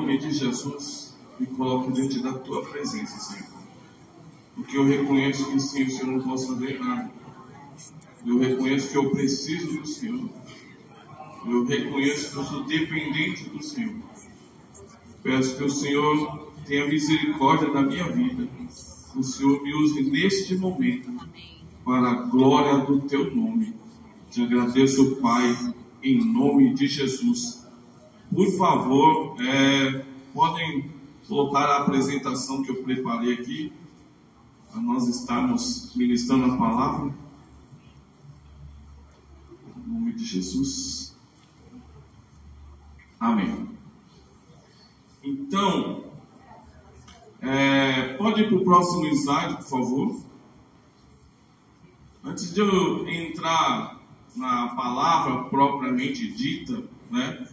nome de Jesus, me coloco diante da tua presença, Senhor. Porque eu reconheço que sim, o Senhor não posso fazer nada. Eu reconheço que eu preciso do Senhor. Eu reconheço que eu sou dependente do Senhor. Peço que o Senhor tenha misericórdia da minha vida. Que o Senhor me use neste momento para a glória do teu nome. Te agradeço, Pai, em nome de Jesus. Por favor, podem colocar a apresentação que eu preparei aqui, para nós estarmos ministrando a palavra. Em nome de Jesus. Amém. Então, pode ir para o próximo slide, por favor. Antes de eu entrar na palavra propriamente dita, né?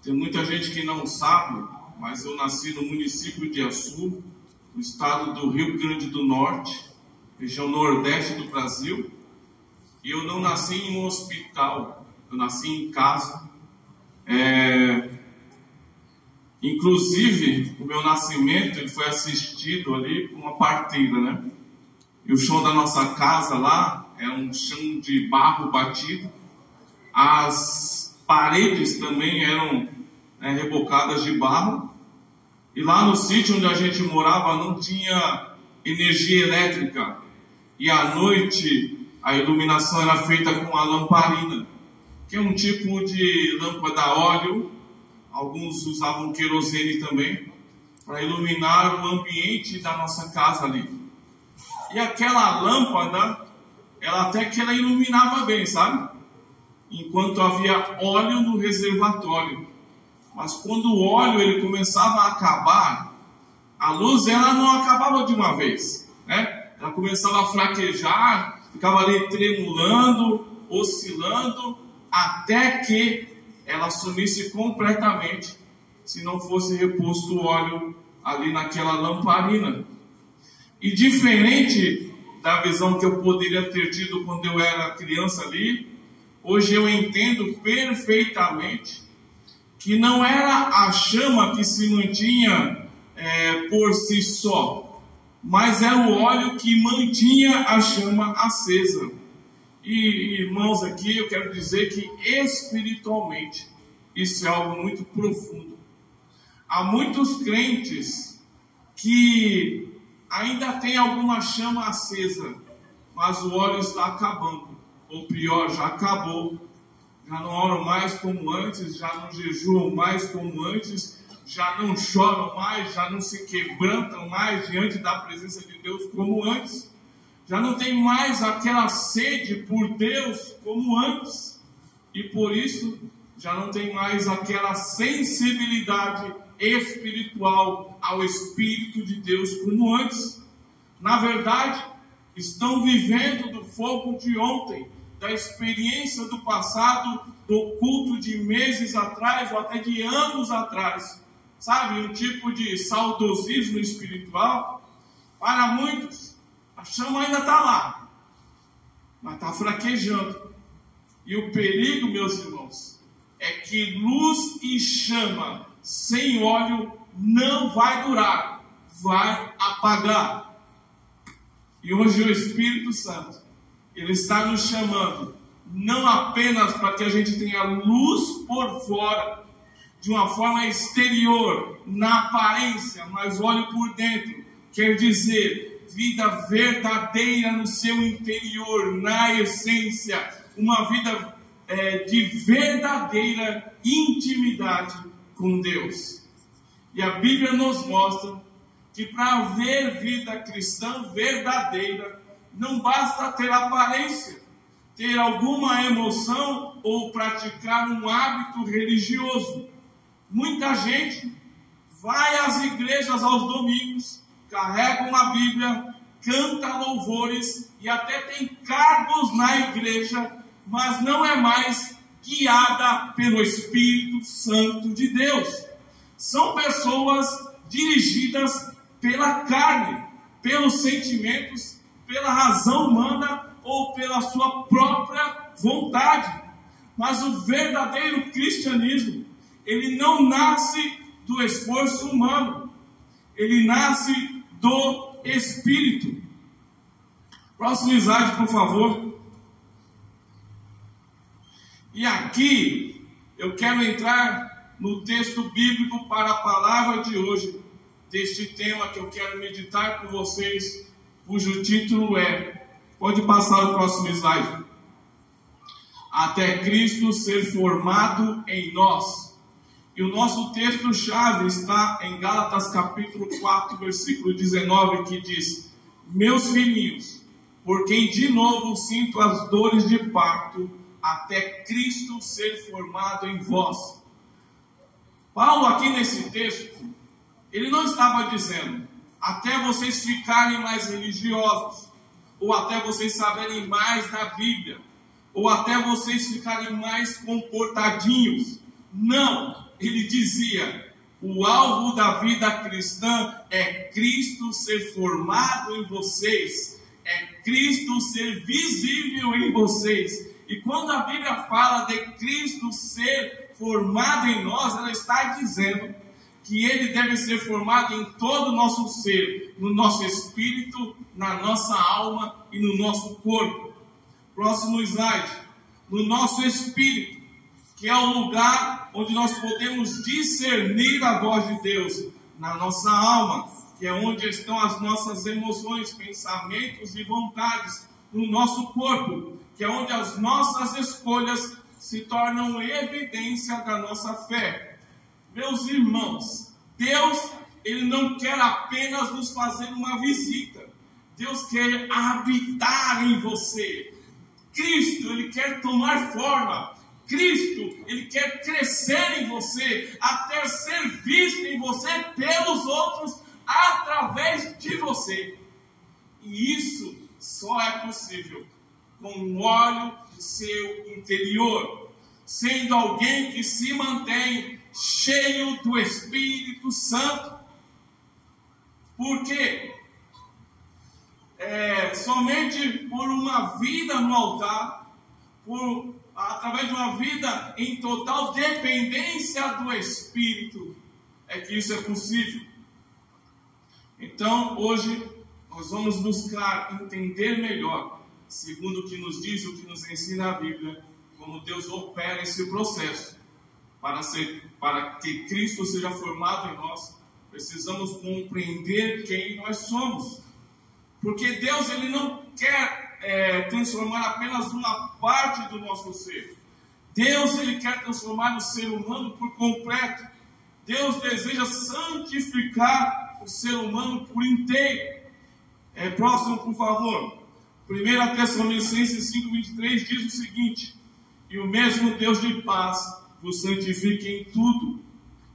Tem muita gente que não sabe, mas eu nasci no município de Açu, no estado do Rio Grande do Norte, região nordeste do Brasil. E eu não nasci em um hospital, eu nasci em casa. Inclusive, o meu nascimento ele foi assistido ali por uma parteira, né? E o chão da nossa casa lá é um chão de barro batido. As paredes também eram rebocadas de barro. E lá no sítio onde a gente morava não tinha energia elétrica. E à noite a iluminação era feita com a lamparina, que é um tipo de lâmpada a óleo. Alguns usavam querosene também, para iluminar o ambiente da nossa casa ali. E aquela lâmpada, até que ela iluminava bem, sabe? Enquanto havia óleo no reservatório. Mas quando o óleo ele começava a acabar, a luz ela não acabava de uma vez, né? Ela começava a fraquejar, ficava ali tremulando, oscilando, até que ela sumisse completamente, se não fosse reposto o óleo ali naquela lamparina. E diferente da visão que eu poderia ter tido quando eu era criança ali, hoje eu entendo perfeitamente que não era a chama que se mantinha por si só, mas era o óleo que mantinha a chama acesa. E irmãos, aqui eu quero dizer que espiritualmente isso é algo muito profundo. Há muitos crentes que ainda têm alguma chama acesa, mas o óleo está acabando, ou pior, já acabou. Já não oram mais como antes, já não jejuam mais como antes, já não choram mais, já não se quebrantam mais diante da presença de Deus como antes. Já não tem mais aquela sede por Deus como antes. E por isso, já não tem mais aquela sensibilidade espiritual ao Espírito de Deus como antes. Na verdade, estão vivendo do fogo de ontem, da experiência do passado, do culto de meses atrás ou até de anos atrás. Sabe, um tipo de saudosismo espiritual. Para muitos, a chama ainda está lá, mas está fraquejando. E o perigo, meus irmãos, é que luz e chama sem óleo não vai durar, vai apagar. E hoje o Espírito Santo, ele está nos chamando, não apenas para que a gente tenha luz por fora, de uma forma exterior, na aparência, mas óleo por dentro. Quer dizer, vida verdadeira no seu interior, na essência, uma vida de verdadeira intimidade com Deus. E a Bíblia nos mostra que para haver vida cristã verdadeira, não basta ter aparência, ter alguma emoção ou praticar um hábito religioso. Muita gente vai às igrejas aos domingos, carrega uma Bíblia, canta louvores e até tem cargos na igreja, mas não é mais guiada pelo Espírito Santo de Deus. São pessoas dirigidas pela carne, pelos sentimentos, pela razão humana ou pela sua própria vontade. Mas o verdadeiro cristianismo, ele não nasce do esforço humano. Ele nasce do Espírito. Próximo slide, por favor. E aqui eu quero entrar no texto bíblico para a palavra de hoje, deste tema que eu quero meditar com vocês, cujo título é, pode passar o próximo slide, até Cristo ser formado em nós. E o nosso texto-chave está em Gálatas capítulo 4, versículo 19, que diz: meus filhinhos, por quem de novo sinto as dores de parto, até Cristo ser formado em vós. Paulo aqui nesse texto, ele não estava dizendo, até vocês ficarem mais religiosos, ou até vocês saberem mais da Bíblia, ou até vocês ficarem mais comportadinhos. Não, ele dizia, o alvo da vida cristã é Cristo ser formado em vocês, é Cristo ser visível em vocês. E quando a Bíblia fala de Cristo ser formado em nós, ela está dizendo que ele deve ser formado em todo o nosso ser, no nosso espírito, na nossa alma e no nosso corpo. Próximo slide. No nosso espírito, que é o lugar onde nós podemos discernir a voz de Deus. Na nossa alma, que é onde estão as nossas emoções, pensamentos e vontades. No nosso corpo, que é onde as nossas escolhas se tornam evidência da nossa fé. Meus irmãos, Deus, ele não quer apenas nos fazer uma visita. Deus quer habitar em você. Cristo, ele quer tomar forma. Cristo, ele quer crescer em você, até ser visto em você pelos outros, através de você. E isso só é possível com o óleo do seu interior, sendo alguém que se mantém cheio do Espírito Santo. Por quê? Somente por uma vida no altar, através de uma vida em total dependência do Espírito, é que isso é possível. Então, hoje, nós vamos buscar entender melhor, segundo o que nos diz, o que nos ensina a Bíblia, como Deus opera esse processo. Para que Cristo seja formado em nós, precisamos compreender quem nós somos. Porque Deus, ele não quer transformar apenas uma parte do nosso ser. Deus, ele quer transformar o ser humano por completo. Deus deseja santificar o ser humano por inteiro. Próximo, por favor. 1 Tessalonicenses 5:23 diz o seguinte: e o mesmo Deus de paz vos santifique em tudo,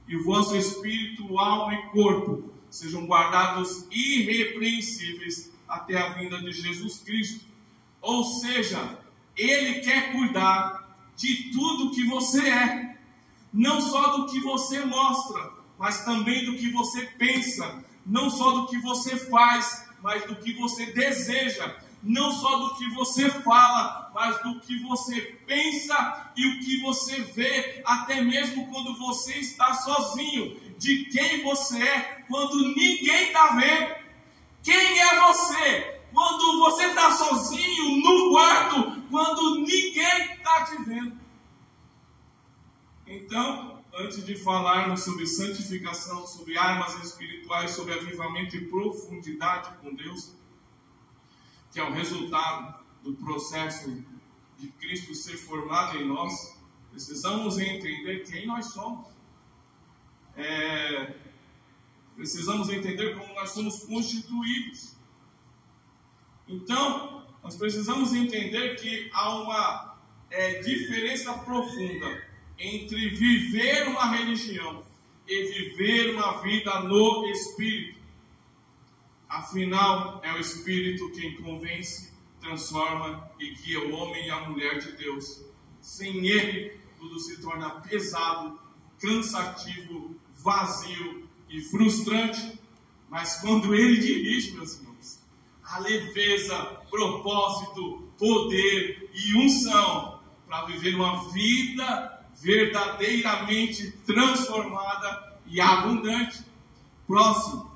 e o vosso espírito, alma e corpo sejam guardados irrepreensíveis até a vinda de Jesus Cristo. Ou seja, ele quer cuidar de tudo que você é, não só do que você mostra, mas também do que você pensa, não só do que você faz, mas do que você deseja, não só do que você fala, mas do que você pensa e o que você vê, até mesmo quando você está sozinho, de quem você é, quando ninguém está vendo. Quem é você? Quando você está sozinho no quarto, quando ninguém está te vendo. Então, antes de falarmos sobre santificação, sobre armas espirituais, sobre avivamento e profundidade com Deus, que é o resultado do processo de Cristo ser formado em nós, precisamos entender quem nós somos. Precisamos entender como nós somos constituídos. Então, nós precisamos entender que há uma diferença profunda entre viver uma religião e viver uma vida no Espírito. Afinal, é o Espírito quem convence, transforma e guia o homem e a mulher de Deus. Sem ele, tudo se torna pesado, cansativo, vazio e frustrante. Mas quando ele dirige, meus irmãos, a leveza, propósito, poder e unção para viver uma vida verdadeiramente transformada e abundante. Próximo.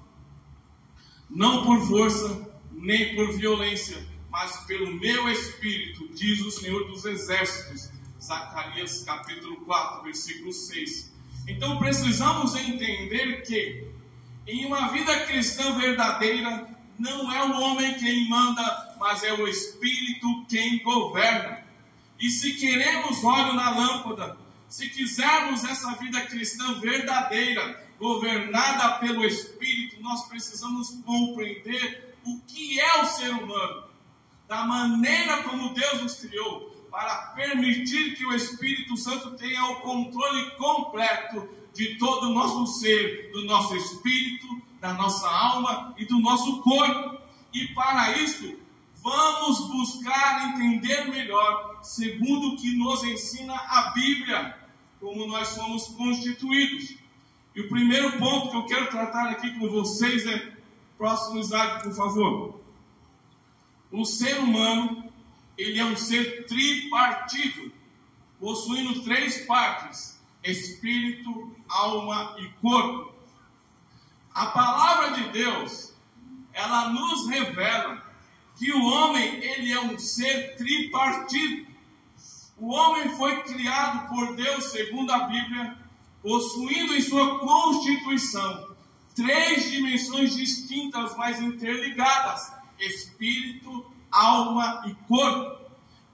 Não por força, nem por violência, mas pelo meu Espírito, diz o Senhor dos Exércitos. Zacarias capítulo 4, versículo 6. Então precisamos entender que em uma vida cristã verdadeira, não é o homem quem manda, mas é o Espírito quem governa. E se queremos óleo na lâmpada, se quisermos essa vida cristã verdadeira, governada pelo Espírito, nós precisamos compreender o que é o ser humano, da maneira como Deus nos criou, para permitir que o Espírito Santo tenha o controle completo de todo o nosso ser, do nosso espírito, da nossa alma e do nosso corpo. E para isso, vamos buscar entender melhor, segundo o que nos ensina a Bíblia, como nós somos constituídos. E o primeiro ponto que eu quero tratar aqui com vocês é, próximo slide, por favor. O ser humano, ele é um ser tripartido, possuindo 3 partes: espírito, alma e corpo. A palavra de Deus, ela nos revela que o homem, ele é um ser tripartido. O homem foi criado por Deus, segundo a Bíblia, possuindo em sua constituição 3 dimensões distintas, mas interligadas: espírito, alma e corpo.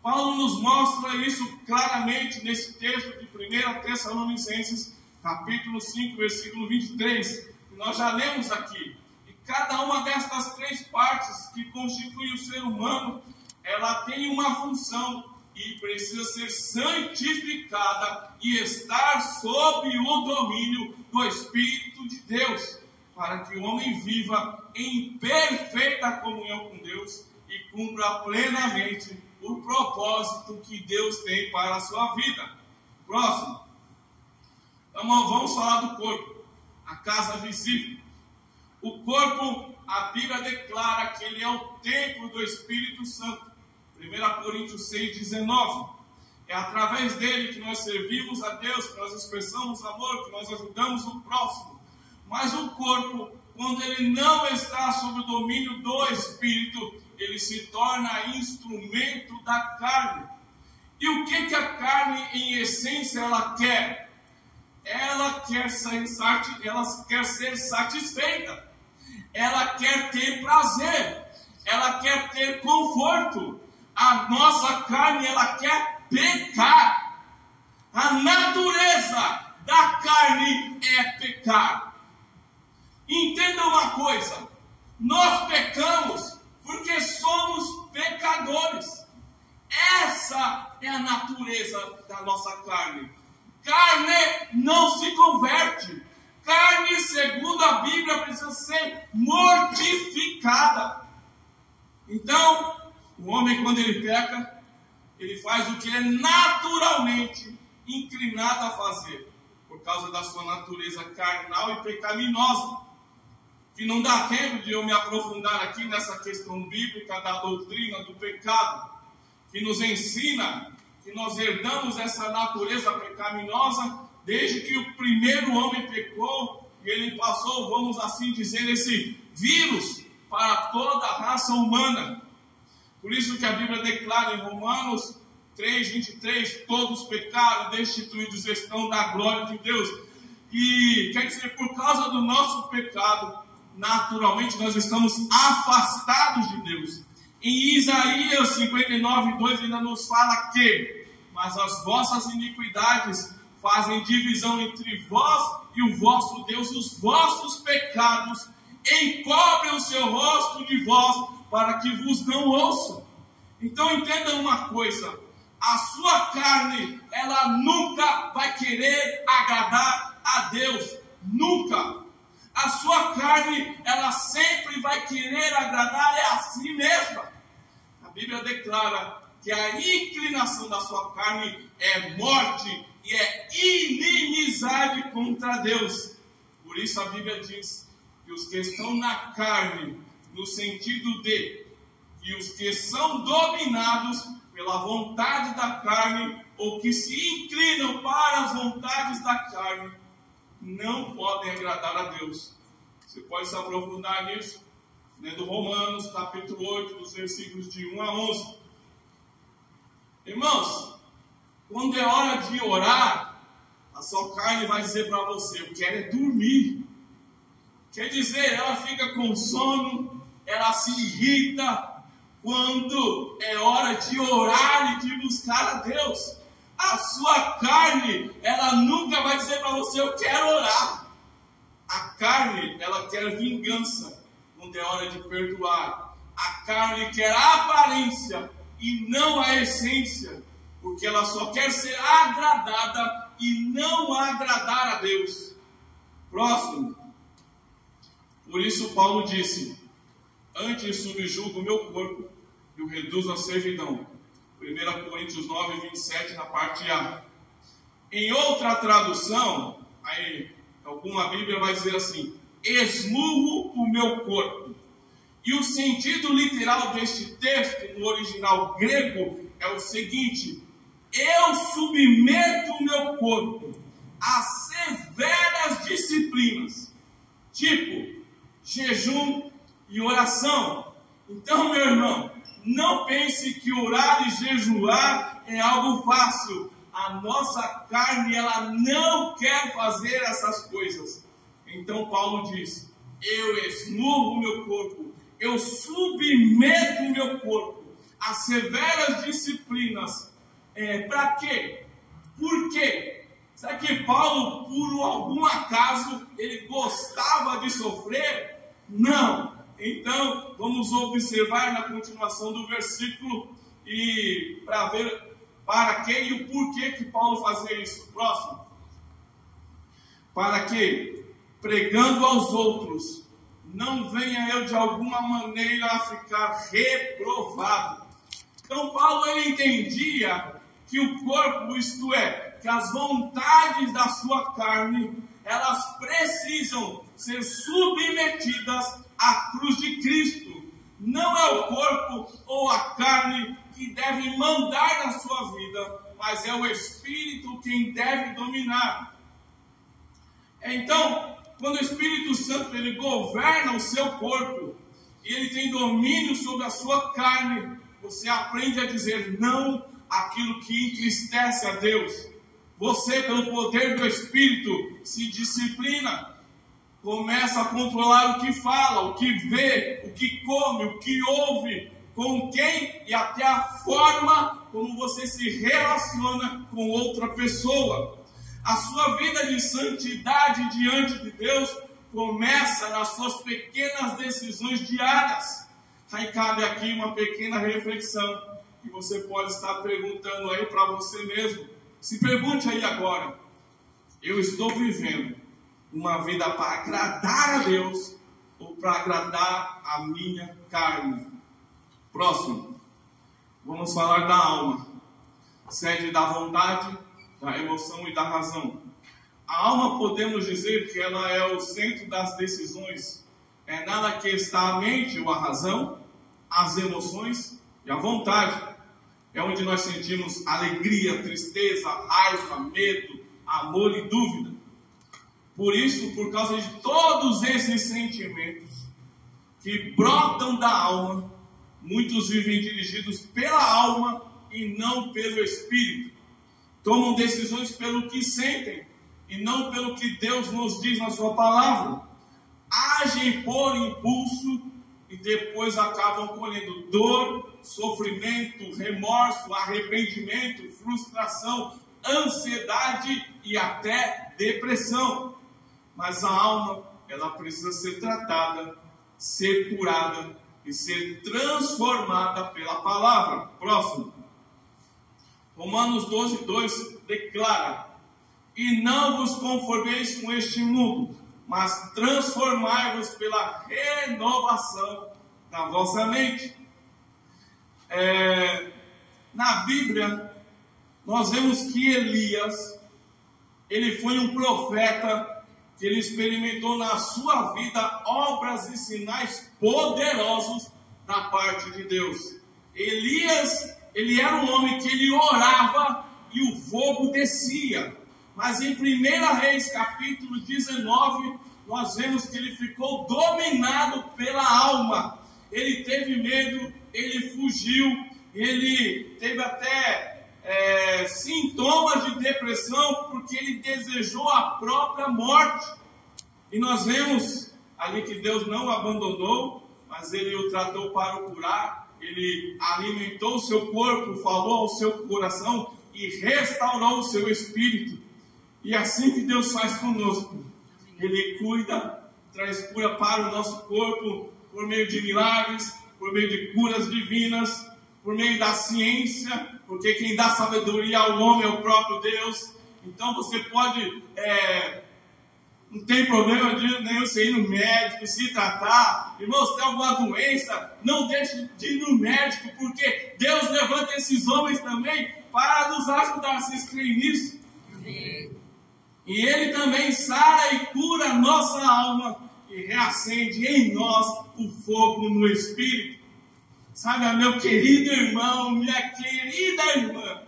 Paulo nos mostra isso claramente nesse texto de 1 Tessalonicenses, capítulo 5, versículo 23, que nós já lemos aqui. E cada uma destas 3 partes que constituem o ser humano, ela tem uma função e precisa ser santificada e estar sob o domínio do Espírito de Deus, para que o homem viva em perfeita comunhão com Deus e cumpra plenamente o propósito que Deus tem para a sua vida. Próximo. Vamos falar do corpo, a casa visível. O corpo, a Bíblia declara que ele é o templo do Espírito Santo. 1 Coríntios 6,19. É através dele que nós servimos a Deus, que nós expressamos amor, que nós ajudamos o próximo. Mas o corpo, quando ele não está sob o domínio do Espírito, ele se torna instrumento da carne. E o que a carne, em essência, ela quer? Ela quer ser satisfeita. Ela quer ter prazer. Ela quer ter conforto. A nossa carne, ela quer pecar. A natureza da carne é pecar. Entenda uma coisa: nós pecamos porque somos pecadores. Essa é a natureza da nossa carne. Carne não se converte. Carne, segundo a Bíblia, precisa ser mortificada. Então, o homem, quando ele peca, ele faz o que ele é naturalmente inclinado a fazer, por causa da sua natureza carnal e pecaminosa. Que não dá tempo de eu me aprofundar aqui nessa questão bíblica da doutrina do pecado, que nos ensina que nós herdamos essa natureza pecaminosa desde que o primeiro homem pecou e ele passou, vamos assim dizer, esse vírus para toda a raça humana. Por isso que a Bíblia declara em Romanos 3:23, todos pecaram, destituídos estão da glória de Deus. E quer dizer, por causa do nosso pecado, naturalmente nós estamos afastados de Deus. Em Isaías 59:2 ainda nos fala que: mas as vossas iniquidades fazem divisão entre vós e o vosso Deus, os vossos pecados encobrem o seu rosto de vós, para que vos não ouçam. Então entenda uma coisa: a sua carne, ela nunca vai querer agradar a Deus, nunca. A sua carne, ela sempre vai querer agradar a si mesma. A Bíblia declara que a inclinação da sua carne é morte e é inimizade contra Deus. Por isso a Bíblia diz que os que estão na carne, no sentido de que os que são dominados pela vontade da carne, ou que se inclinam para as vontades da carne, não podem agradar a Deus. Você pode se aprofundar nisso, lendo Romanos, capítulo 8, dos versículos de 1 a 11. Irmãos, quando é hora de orar, a sua carne vai dizer para você: eu quero é dormir. Quer dizer, ela fica com sono, ela se irrita quando é hora de orar e de buscar a Deus. A sua carne, ela nunca vai dizer para você: eu quero orar. A carne, ela quer vingança quando é hora de perdoar. A carne quer a aparência e não a essência, porque ela só quer ser agradada e não agradar a Deus. Próximo. Por isso Paulo disse: antes subjugo o meu corpo e o reduzo à servidão. 1 Coríntios 9, 27, na parte A. Em outra tradução, aí alguma Bíblia vai dizer assim: esmurro o meu corpo. E o sentido literal deste texto, no original grego, é o seguinte: eu submeto o meu corpo a severas disciplinas, tipo jejum e oração. Então, meu irmão, não pense que orar e jejuar é algo fácil. A nossa carne, ela não quer fazer essas coisas. Então Paulo diz: eu esmurro o meu corpo, eu submeto o meu corpo a severas disciplinas. Para quê? Por quê? Será que Paulo, por algum acaso, ele gostava de sofrer? Não. Então, vamos observar na continuação do versículo e para ver para que e o porquê que Paulo fazia isso. Próximo. Para que, pregando aos outros, não venha eu de alguma maneira a ficar reprovado. Então Paulo, ele entendia que o corpo, isto é, que as vontades da sua carne, elas precisam ser submetidas à cruz de Cristo. Não é o corpo ou a carne que deve mandar na sua vida, mas é o Espírito quem deve dominar. Então, quando o Espírito Santo, ele governa o seu corpo e ele tem domínio sobre a sua carne, você aprende a dizer não àquilo que entristece a Deus. Você, pelo poder do Espírito, se disciplina, começa a controlar o que fala, o que vê, o que come, o que ouve, com quem e até a forma como você se relaciona com outra pessoa. A sua vida de santidade diante de Deus começa nas suas pequenas decisões diárias. Aí cabe aqui uma pequena reflexão que você pode estar perguntando aí para você mesmo. Se pergunte aí agora: eu estou vivendo uma vida para agradar a Deus ou para agradar a minha carne? Próximo. Vamos falar da alma, sede da vontade, da emoção e da razão. A alma, podemos dizer que ela é o centro das decisões. É nela que está a mente ou a razão, as emoções e a vontade. É onde nós sentimos alegria, tristeza, raiva, medo, amor e dúvida. Por isso, por causa de todos esses sentimentos que brotam da alma, muitos vivem dirigidos pela alma e não pelo Espírito. Tomam decisões pelo que sentem e não pelo que Deus nos diz na sua palavra. Agem por impulso e depois acabam colhendo dor, sofrimento, remorso, arrependimento, frustração, ansiedade e até depressão. Mas a alma, ela precisa ser tratada, ser curada e ser transformada pela palavra. Próximo. Romanos 12, 2 declara: e não vos conformeis com este mundo, mas transformai-vos pela renovação da vossa mente. Na Bíblia, nós vemos que Elias, ele foi um profeta que ele experimentou na sua vida obras e sinais poderosos da parte de Deus. Elias, ele era um homem que ele orava e o fogo descia. Mas em 1 Reis, capítulo 19, nós vemos que ele ficou dominado pela alma. Ele teve medo, ele fugiu, ele teve até sintomas de depressão, porque ele desejou a própria morte. E nós vemos ali que Deus não o abandonou, mas ele o tratou para o curar. Ele alimentou o seu corpo, falou ao seu coração e restaurou o seu espírito. E assim que Deus faz conosco, Ele cuida, traz cura para o nosso corpo, por meio de milagres, por meio de curas divinas, por meio da ciência, porque quem dá sabedoria ao homem é o próprio Deus. Então você pode, não tem problema nenhum você ir no médico, se tratar. Irmão, se tem alguma doença, não deixe de ir no médico, porque Deus levanta esses homens também para nos ajudar. Vocês creem nisso? Amém. E Ele também sara e cura a nossa alma e reacende em nós o fogo no Espírito. Sabe, meu querido irmão, minha querida irmã,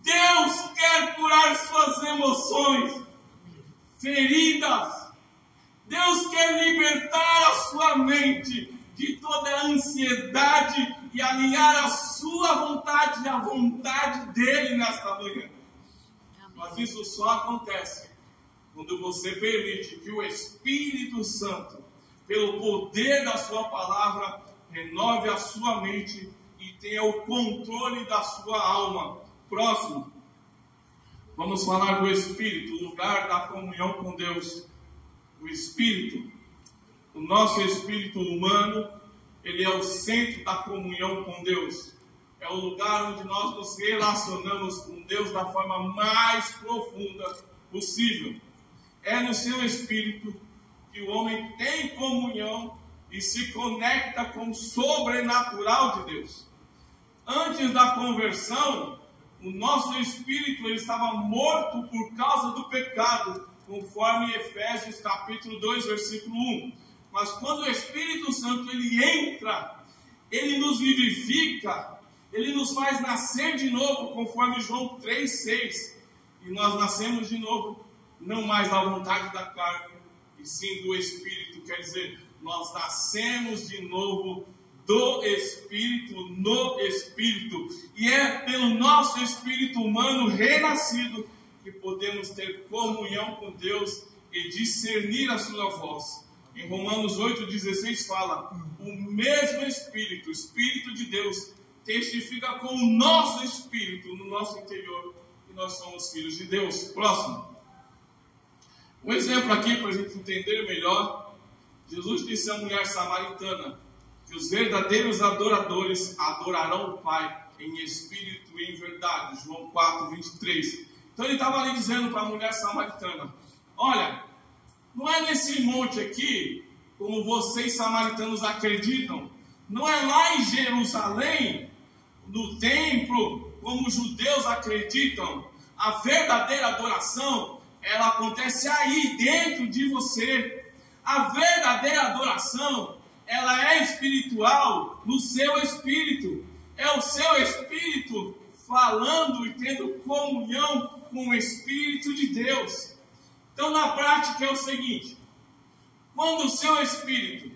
Deus quer curar suas emoções feridas. Deus quer libertar a sua mente de toda a ansiedade e alinhar a sua vontade à vontade dEle nesta manhã. Mas isso só acontece quando você permite que o Espírito Santo, pelo poder da sua palavra, renove a sua mente e tenha o controle da sua alma. Próximo, vamos falar do Espírito, o lugar da comunhão com Deus. O Espírito, o nosso espírito humano, ele é o centro da comunhão com Deus. É o lugar onde nós nos relacionamos com Deus da forma mais profunda possível. É no seu espírito que o homem tem comunhão e se conecta com o sobrenatural de Deus. Antes da conversão, o nosso espírito ele estava morto por causa do pecado, conforme Efésios capítulo 2, versículo 1. Mas quando o Espírito Santo ele entra, ele nos vivifica, ele nos faz nascer de novo, conforme João 3,6. E nós nascemos de novo, não mais da vontade da carne, e sim do Espírito. Quer dizer, nós nascemos de novo do Espírito, no Espírito. E é pelo nosso espírito humano renascido que podemos ter comunhão com Deus e discernir a sua voz. Em Romanos 8,16 fala: o mesmo Espírito, o Espírito de Deus, testifica com o nosso espírito, no nosso interior, que nós somos filhos de Deus. Próximo. Um exemplo aqui para a gente entender melhor. Jesus disse à mulher samaritana que os verdadeiros adoradores adorarão o Pai em espírito e em verdade. João 4,23. Então ele estava ali dizendo para a mulher samaritana: olha, não é nesse monte aqui, como vocês samaritanos acreditam, não é lá em Jerusalém, no templo, como os judeus acreditam. A verdadeira adoração, ela acontece aí dentro de você. A verdadeira adoração, ela é espiritual no seu espírito. É o seu espírito falando e tendo comunhão com o Espírito de Deus. Então, na prática é o seguinte: quando o seu espírito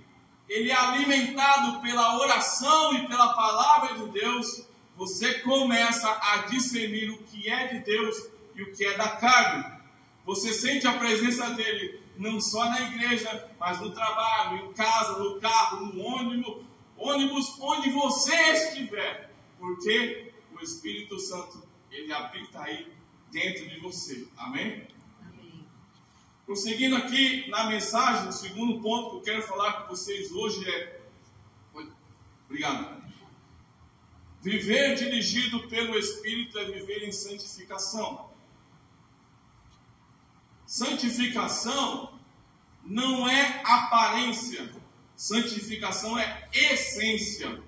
ele é alimentado pela oração e pela palavra de Deus, você começa a discernir o que é de Deus e o que é da carne. Você sente a presença dele não só na igreja, mas no trabalho, em casa, no carro, no ônibus, onde você estiver, porque o Espírito Santo ele habita aí dentro de você. Amém? Prosseguindo aqui na mensagem, o segundo ponto que eu quero falar com vocês hoje é... Obrigado. Viver dirigido pelo Espírito é viver em santificação. Santificação não é aparência. Santificação é essência.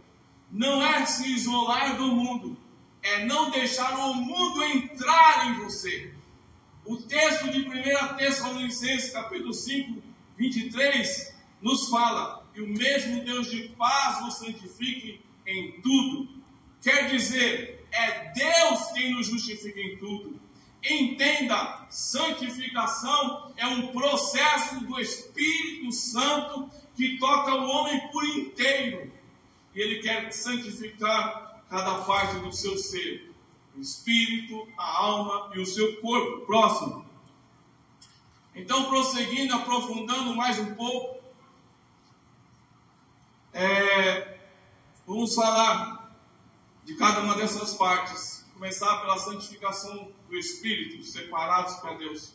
Não é se isolar do mundo. É não deixar o mundo entrar em você. O texto de 1 Tessalonicenses, capítulo 5, 23, nos fala que o mesmo Deus de paz vos santifique em tudo. Quer dizer, é Deus quem nos justifica em tudo. Entenda, santificação é um processo do Espírito Santo que toca o homem por inteiro. E Ele quer santificar cada parte do seu ser, o espírito, a alma e o seu corpo. Próximo. Então, prosseguindo, aprofundando mais um pouco, vamos falar de cada uma dessas partes. Começar pela santificação do Espírito, separados para Deus.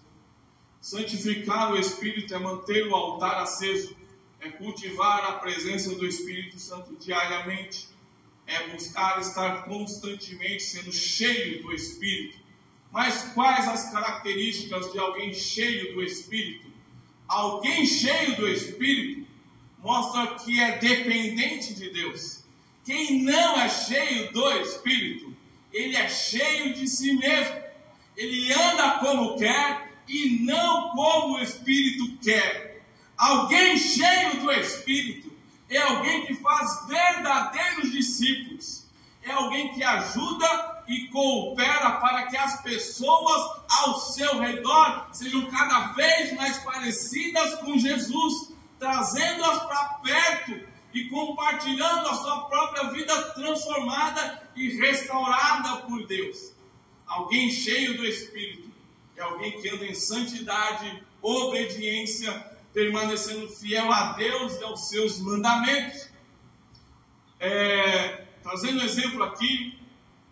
Santificar o Espírito é manter o altar aceso, é cultivar a presença do Espírito Santo diariamente, é buscar estar constantemente sendo cheio do Espírito. Mas quais as características de alguém cheio do Espírito? Alguém cheio do Espírito mostra que é dependente de Deus. Quem não é cheio do Espírito, ele é cheio de si mesmo. Ele anda como quer e não como o Espírito quer. Alguém cheio do Espírito é alguém que faz verdadeiros discípulos. É alguém que ajuda e coopera para que as pessoas ao seu redor sejam cada vez mais parecidas com Jesus, trazendo-as para perto e compartilhando a sua própria vida transformada e restaurada por Deus. Alguém cheio do Espírito é alguém que anda em santidade, obediência, permanecendo fiel a Deus e aos seus mandamentos. Trazendo um exemplo aqui,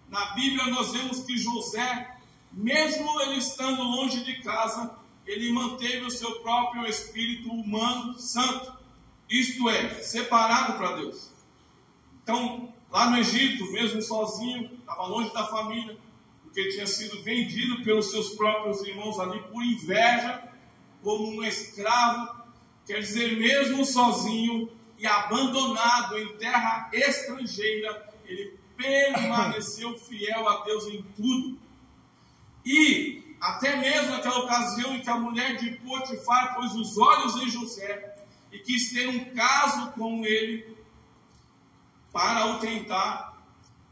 na Bíblia nós vemos que José, mesmo ele estando longe de casa, ele manteve o seu próprio espírito humano santo, isto é, separado para Deus. Então, lá no Egito, mesmo sozinho, estava longe da família, porque tinha sido vendido pelos seus próprios irmãos ali por inveja, como um escravo. Quer dizer, mesmo sozinho e abandonado em terra estrangeira, ele permaneceu fiel a Deus em tudo. E até mesmo naquela ocasião em que a mulher de Potifar pôs os olhos em José e quis ter um caso com ele para o tentar,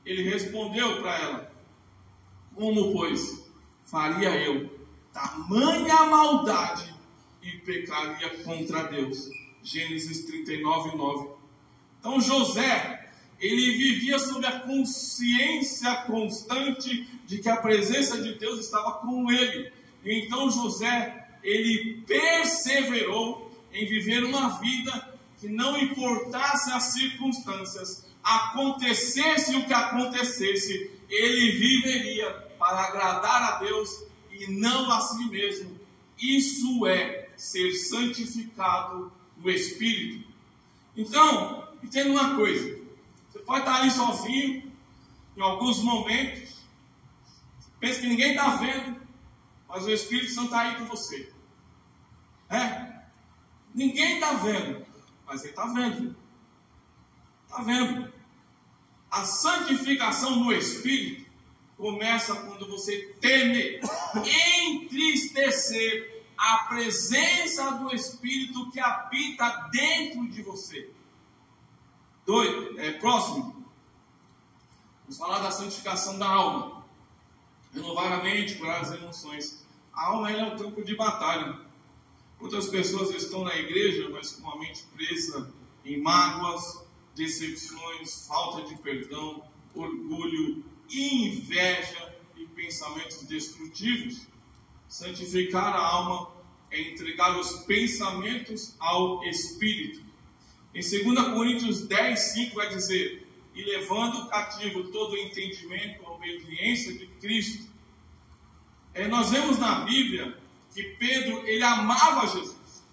ele respondeu para ela: como, pois, faria eu tamanha maldade e pecaria contra Deus? Gênesis 39, 9. Então José, ele vivia sob a consciência constante de que a presença de Deus estava com ele. E então José, ele perseverou em viver uma vida que não importasse as circunstâncias, acontecesse o que acontecesse, ele viveria para agradar a Deus e não a si mesmo. Isso é ser santificado no Espírito. Então, entenda uma coisa: você pode estar ali sozinho, em alguns momentos, pensa que ninguém está vendo, mas o Espírito Santo está aí com você. Ninguém está vendo, mas ele está vendo. Está vendo? A santificação no Espírito começa quando você teme entristecer a presença do Espírito que habita dentro de você. Próximo. Vamos falar da santificação da alma. Renovar a mente, curar as emoções. A alma é um campo de batalha. Outras pessoas estão na igreja, mas com a mente presa em mágoas, decepções, falta de perdão, orgulho, inveja e pensamentos destrutivos. Santificar a alma é entregar os pensamentos ao Espírito. Em 2 Coríntios 10, 5 vai dizer: e levando cativo todo o entendimento à obediência de Cristo. Nós vemos na Bíblia que Pedro, ele amava Jesus,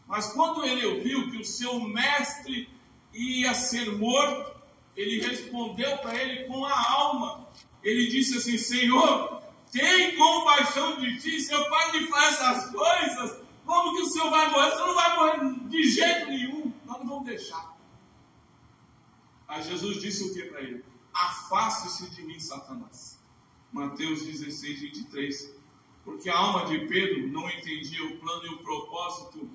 mas quando ele ouviu que o seu mestre ia ser morto, ele respondeu para ele com a alma. Ele disse assim: Senhor, tem compaixão de ti, seu pai me faz essas coisas, como que o Senhor vai morrer? O Senhor não vai morrer de jeito nenhum, nós não vamos deixar. Aí Jesus disse o que para ele? Afaste-se de mim, Satanás. Mateus 16, 23. Porque a alma de Pedro não entendia o plano e o propósito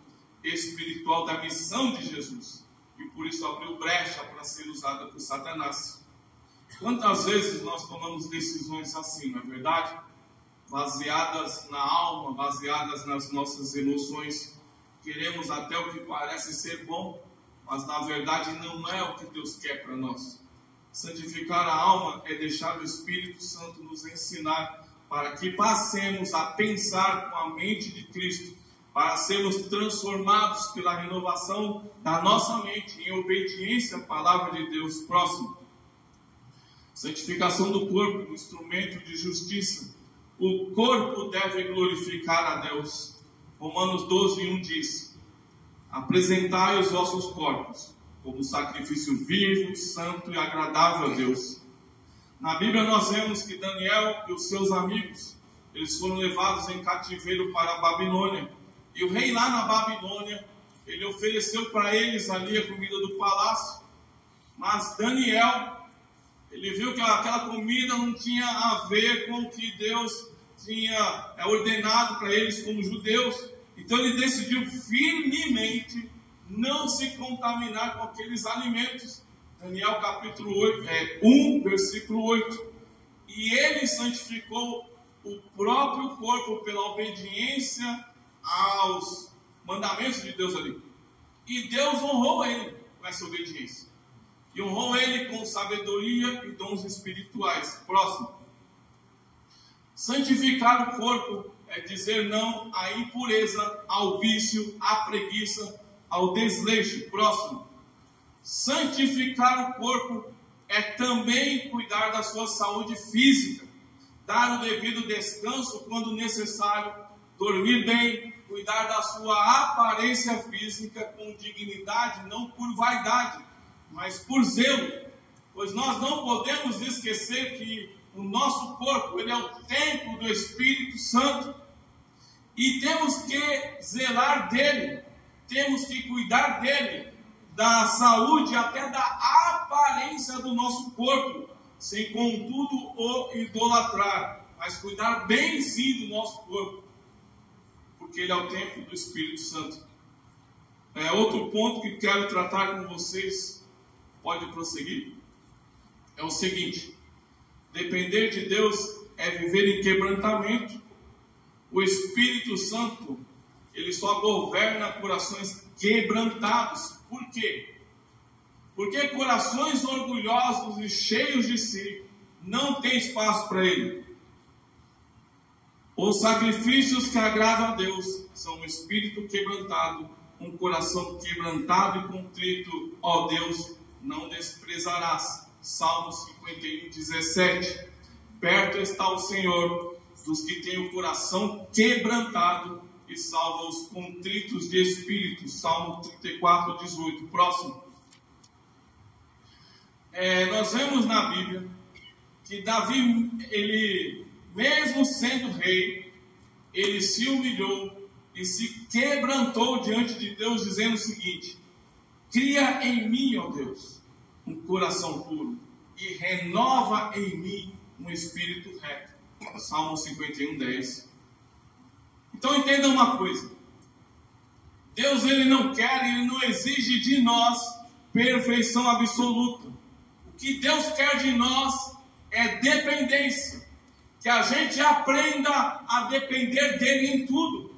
espiritual da missão de Jesus, e por isso abriu brecha para ser usada por Satanás. Quantas vezes nós tomamos decisões assim, não é verdade? baseadas na alma, baseadas nas nossas emoções. Queremos até o que parece ser bom, mas na verdade não é o que Deus quer para nós. Santificar a alma é deixar o Espírito Santo nos ensinar para que passemos a pensar com a mente de Cristo, para sermos transformados pela renovação da nossa mente em obediência à palavra de Deus. Próximo. Santificação do corpo, instrumento de justiça. O corpo deve glorificar a Deus. Romanos 12:1 diz: apresentai os vossos corpos como sacrifício vivo, santo e agradável a Deus. Na Bíblia nós vemos que Daniel e os seus amigos, eles foram levados em cativeiro para a Babilônia. E o rei lá na Babilônia, ele ofereceu para eles ali a comida do palácio. Mas Daniel, ele viu que aquela comida não tinha a ver com o que Deus tinha ordenado para eles como judeus. Então ele decidiu firmemente não se contaminar com aqueles alimentos. Daniel capítulo 1, versículo 8. E ele santificou o próprio corpo pela obediência aos mandamentos de Deus ali. E Deus honrou ele com essa obediência. E honrou ele com sabedoria e dons espirituais. Próximo. Santificar o corpo é dizer não à impureza, ao vício, à preguiça, ao desleixo. Próximo. Santificar o corpo é também cuidar da sua saúde física, dar o devido descanso quando necessário, dormir bem, cuidar da sua aparência física com dignidade, não por vaidade, mas por zelo, pois nós não podemos esquecer que o nosso corpo, ele é o templo do Espírito Santo, e temos que zelar dele, temos que cuidar dele, da saúde até da aparência do nosso corpo, sem contudo o idolatrar, mas cuidar bem sim do nosso corpo, porque ele é o templo do Espírito Santo. Outro ponto que quero tratar com vocês, pode prosseguir, é o seguinte: depender de Deus é viver em quebrantamento. O Espírito Santo, ele só governa corações quebrantados. Por quê? Porque corações orgulhosos e cheios de si não tem espaço para ele. Os sacrifícios que agradam a Deus são um espírito quebrantado, um coração quebrantado e contrito. Ó Deus, não desprezarás. Salmo 51:17. Perto está o Senhor dos que têm o coração quebrantado e salva os contritos de espírito. Salmo 34:18. Próximo. Nós vemos na Bíblia que Davi, ele, mesmo sendo rei, ele se humilhou e se quebrantou diante de Deus, dizendo o seguinte: cria em mim, ó Deus, um coração puro e renova em mim um espírito reto. Salmo 51:10. Então entenda uma coisa: Deus, ele não quer, ele não exige de nós perfeição absoluta. O que Deus quer de nós é dependência, que a gente aprenda a depender dele em tudo,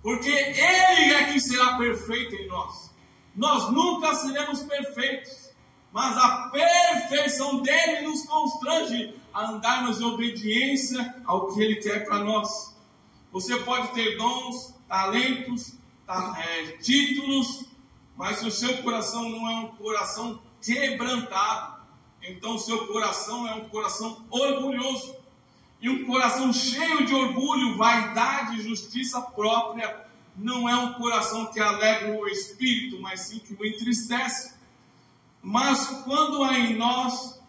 porque ele é que será perfeito em nós. Nós nunca seremos perfeitos, mas a perfeição dele nos constrange a andarmos em obediência ao que ele quer para nós. Você pode ter dons, talentos, títulos, mas se o seu coração não é um coração quebrantado, então o seu coração é um coração orgulhoso. E um coração cheio de orgulho, vaidade e justiça própria não é um coração que alegra o espírito, mas sim que o entristece. Mas quando há em nós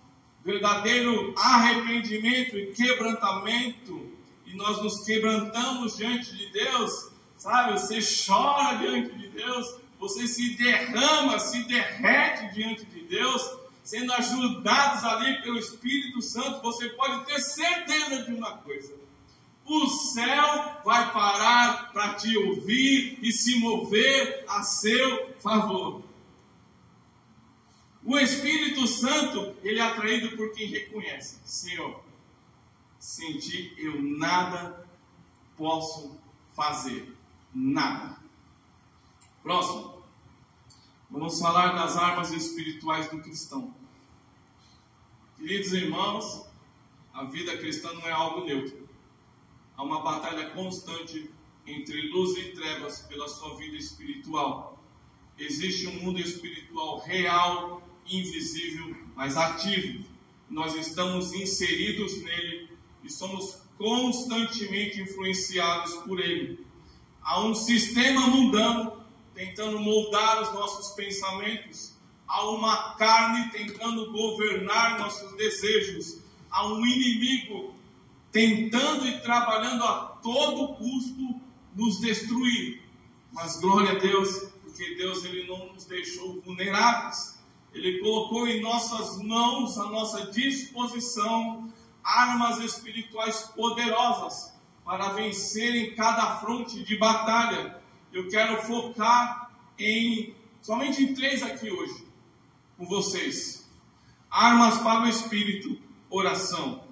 verdadeiro arrependimento e quebrantamento, e nós nos quebrantamos diante de Deus, sabe? Você chora diante de Deus, você se derrama, se derrete diante de Deus, sendo ajudados ali pelo Espírito Santo. Você pode ter certeza de uma coisa: o céu vai parar para te ouvir e se mover a seu favor. O Espírito Santo, ele é atraído por quem reconhece: Senhor, sem ti eu nada posso fazer. Nada. Próximo. Vamos falar das armas espirituais do cristão. Queridos irmãos, a vida cristã não é algo neutro. Há uma batalha constante entre luz e trevas pela sua vida espiritual. Existe um mundo espiritual real, invisível, mas ativo. Nós estamos inseridos nele e somos constantemente influenciados por ele. Há um sistema mundano tentando moldar os nossos pensamentos. Há uma carne tentando governar nossos desejos. Há um inimigo tentando e trabalhando a todo custo nos destruir. Mas glória a Deus, porque Deus ele não nos deixou vulneráveis. Ele colocou em nossas mãos, à nossa disposição, armas espirituais poderosas para vencer em cada fronte de batalha. Eu quero focar somente em 3 aqui hoje, com vocês. Armas para o espírito, oração.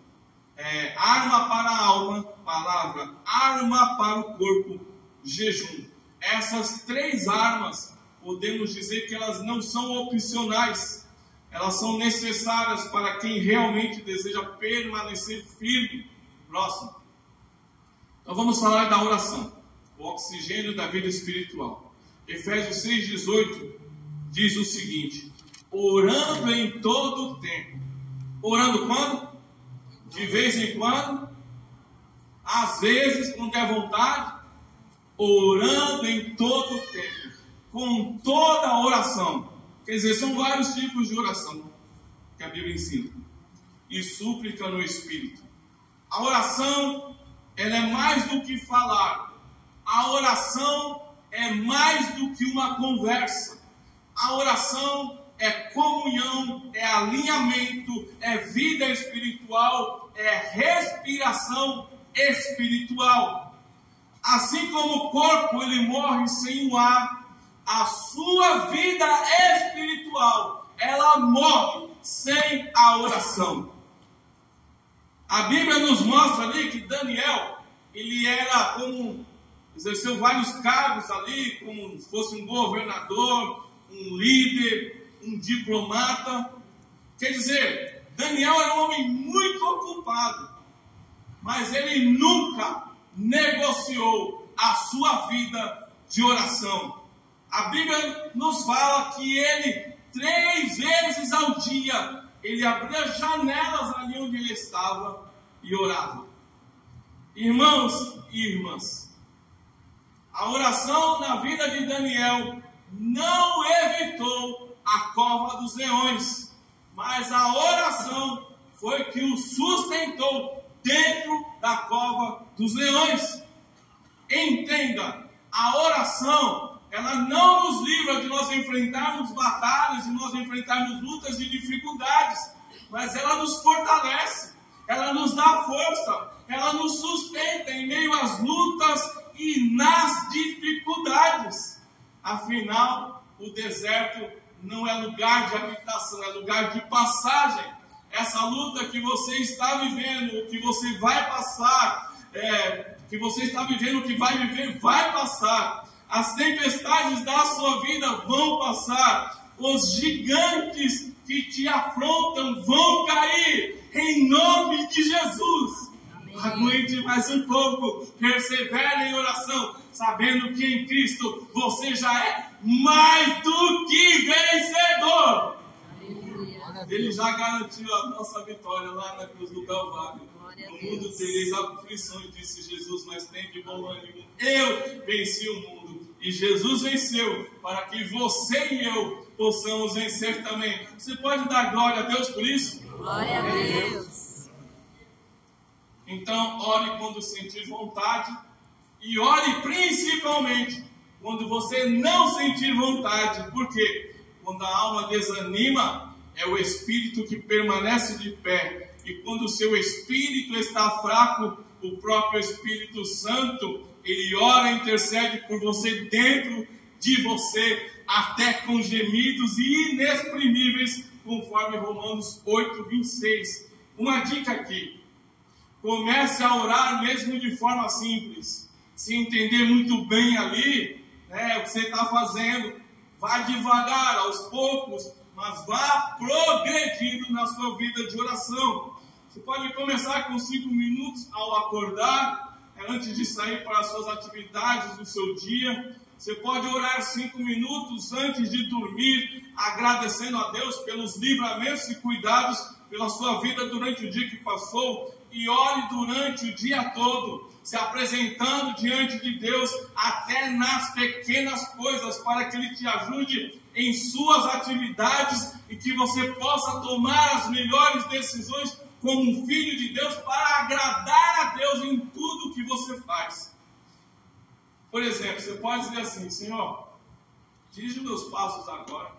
Arma para a alma, palavra. Arma para o corpo, jejum. Essas 3 armas, podemos dizer que elas não são opcionais. Elas são necessárias para quem realmente deseja permanecer firme. Próximo. Então vamos falar da oração, o oxigênio da vida espiritual. Efésios 6,18 diz o seguinte: orando em todo o tempo. Orando quando? De vez em quando? Às vezes, quando é vontade? Orando em todo o tempo, com toda a oração. Quer dizer, são vários tipos de oração que a Bíblia ensina. E súplica no Espírito. A oração, ela é mais do que falar. A oração é mais do que uma conversa. A oração é comunhão, é alinhamento, é vida espiritual, é respiração espiritual. Assim como o corpo ele morre sem o ar, a sua vida espiritual ela morre sem a oração. A Bíblia nos mostra ali que Daniel ele era exerceu vários cargos ali, como se fosse um governador, um líder, um diplomata. Quer dizer, Daniel era um homem muito ocupado, mas ele nunca negociou a sua vida de oração. A Bíblia nos fala que ele 3 vezes ao dia ele abria janelas ali onde ele estava e orava. Irmãos e irmãs, a oração na vida de Daniel não evitou a cova dos leões, mas a oração foi que o sustentou dentro da cova dos leões. Entenda, a oração, ela não nos livra de nós enfrentarmos batalhas, de nós enfrentarmos lutas e dificuldades, mas ela nos fortalece, ela nos dá força, ela nos sustenta em meio às lutas e nas dificuldades. Afinal, o deserto não é lugar de habitação, é lugar de passagem. Essa luta que você está vivendo, que você vai passar, que você está vivendo, que vai viver, vai passar. As tempestades da sua vida vão passar. Os gigantes que te afrontam vão cair, em nome de Jesus. Amém. Aguente mais um pouco, persevere em oração, sabendo que em Cristo você já é mais do que vencedor. Ele já garantiu a nossa vitória lá na cruz do Calvário. No mundo tereis aflições, disse Jesus, mas tem de bom ânimo. Eu venci o mundo. E Jesus venceu para que você e eu possamos vencer também. Você pode dar glória a Deus por isso? Glória a Deus. Então, ore quando sentir vontade. E ore principalmente quando você não sentir vontade. Por quê? Quando a alma desanima, é o espírito que permanece de pé. E quando o seu espírito está fraco, o próprio Espírito Santo, ele ora e intercede por você dentro de você, até com gemidos inexprimíveis, conforme Romanos 8:26. Uma dica aqui. Comece a orar mesmo de forma simples. Se entender muito bem ali, o que você está fazendo, vá devagar, aos poucos, mas vá progredindo na sua vida de oração. Você pode começar com 5 minutos ao acordar, antes de sair para as suas atividades do seu dia. Você pode orar 5 minutos antes de dormir, agradecendo a Deus pelos livramentos e cuidados pela sua vida durante o dia que passou. E ore durante o dia todo, se apresentando diante de Deus, até nas pequenas coisas, para que Ele te ajude em suas atividades e que você possa tomar as melhores decisões como um filho de Deus, para agradar a Deus em tudo que você faz. Por exemplo, você pode dizer assim: Senhor, dirige meus passos agora.